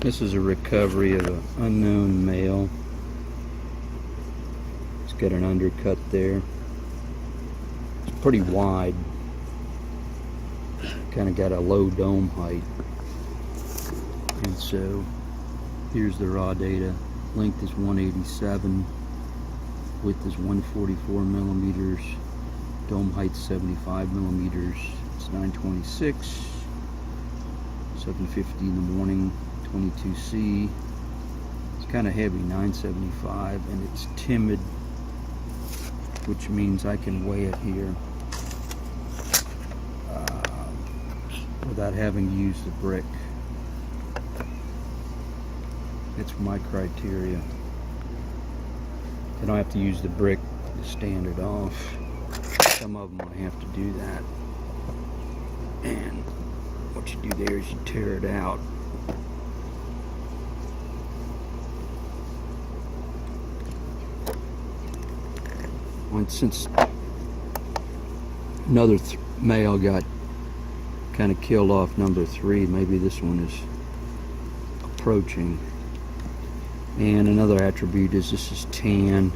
This is a recovery of an unknown male. It's got an undercut there. It's pretty wide. Kind of got a low dome height. And so here's the raw data. Length is 187. Width is 144 millimeters. Dome height 75 millimeters. It's 9:26. 7:50 in the morning. 22C. It's kind of heavy, 975, and it's timid, which means I can weigh it here without having to use the brick. It's my criteria. I don't have to use the brick to stand it off. Some of them I have to do that. And what you do there is you tear it out. And since another male got kind of killed off number 3, maybe this one is approaching. And another attribute is this is tan,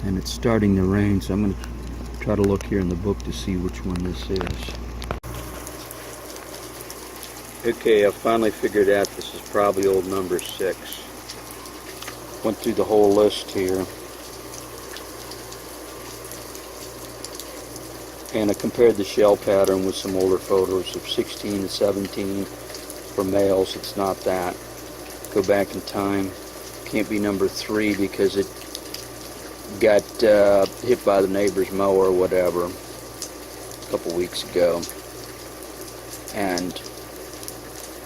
and it's starting to rain, so I'm going to try to look here in the book to see which one this is. Okay, I finally figured out this is probably old number 6. Went through the whole list here, and I compared the shell pattern with some older photos of 16 and 17 for males. It's not that. Go back in time. Can't be number 3 because it got hit by the neighbor's mower or whatever a couple weeks ago. And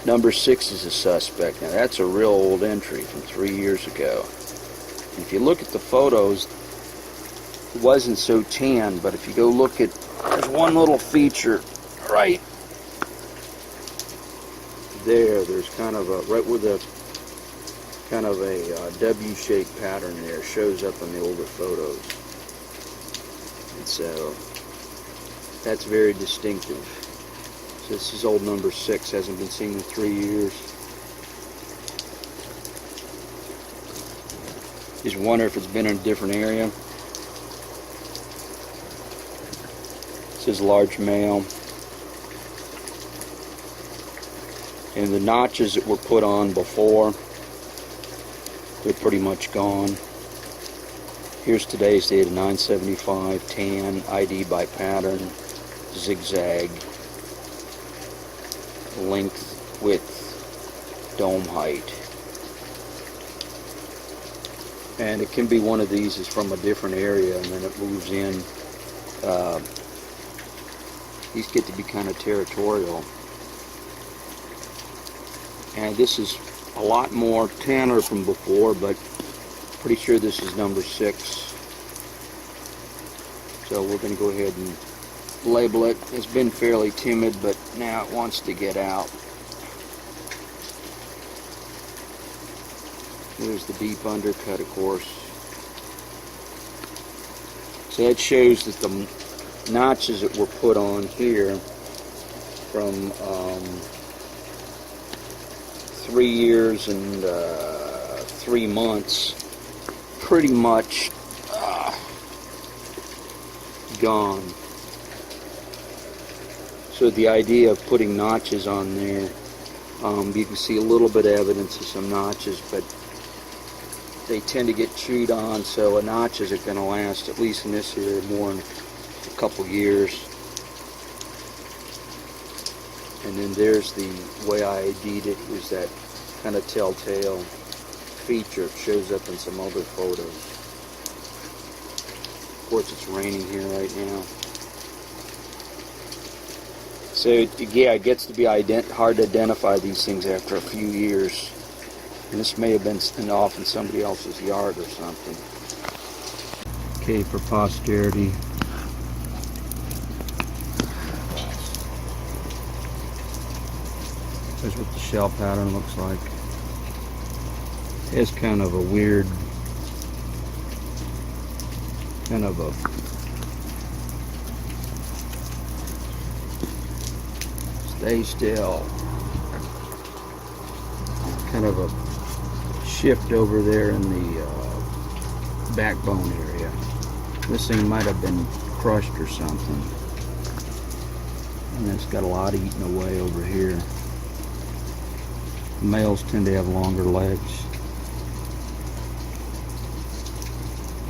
number 6 is a suspect. Now that's a real old entry from 3 years ago. And if you look at the photos, it wasn't so tan, but if you go look at, there's one little feature right there. There's kind of a, right with a kind of a W-shaped pattern there, shows up in the older photos. And so that's very distinctive. So this is old number 6, hasn't been seen in 3 years. Just wonder if it's been in a different area. This is large male. And the notches that were put on before, they're pretty much gone. Here's today's data, 975, tan, ID by pattern, zigzag, length, width, dome height. And it can be one of these is from a different area and then it moves in. These get to be kind of territorial. And this is a lot more tanner from before, but pretty sure this is number 6. So we're going to go ahead and label it. It's been fairly timid, but now it wants to get out. There's the deep undercut, of course. So that shows that the notches that were put on here from 3 years and 3 months, pretty much gone. So the idea of putting notches on there, you can see a little bit of evidence of some notches, but they tend to get chewed on, so notches are going to last, at least in this area, more than a couple years. And then there's the way I ID'd it, was that kind of telltale feature. It shows up in some other photos. Of course, it's raining here right now. So yeah, it gets to be hard to identify these things after a few years. And this may have been off in somebody else's yard or something. Okay, for posterity. Here's what the shell pattern looks like. It's kind of a weird, kind of a stay still. kind of a shift over there in the backbone area. This thing might have been crushed or something. And it's got a lot eaten away over here. Males tend to have longer legs.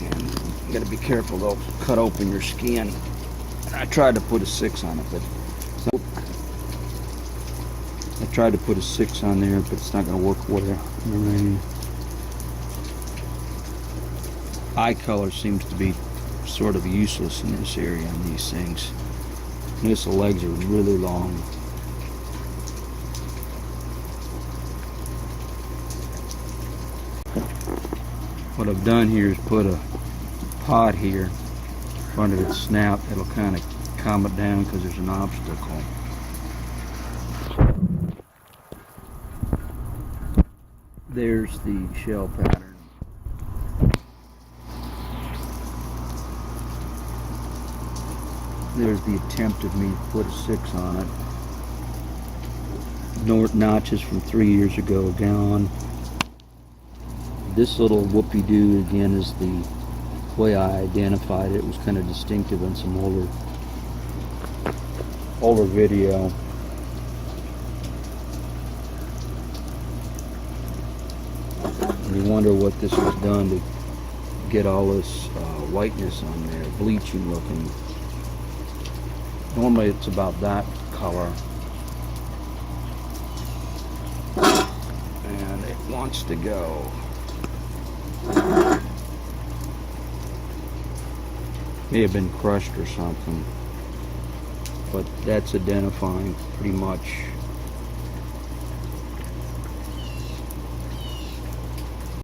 And you gotta be careful, they'll cut open your skin. I tried to put a 6 on it, but I tried to put a 6 on there, but it's not gonna work well in the rain. Eye color seems to be sort of useless in this area on these things. Notice the legs are really long. What I've done here is put a pot here in front of its snout. It'll kind of calm it down because there's an obstacle. There's the shell pattern. There's the attempt of me to put a 6 on it. North notches from 3 years ago gone. This little whoopie-doo again is the way I identified it. It was kind of distinctive in some older video. And you wonder what this was done to get all this whiteness on there, bleaching looking. Normally it's about that color. And it wants to go. May have been crushed or something, but that's identifying pretty much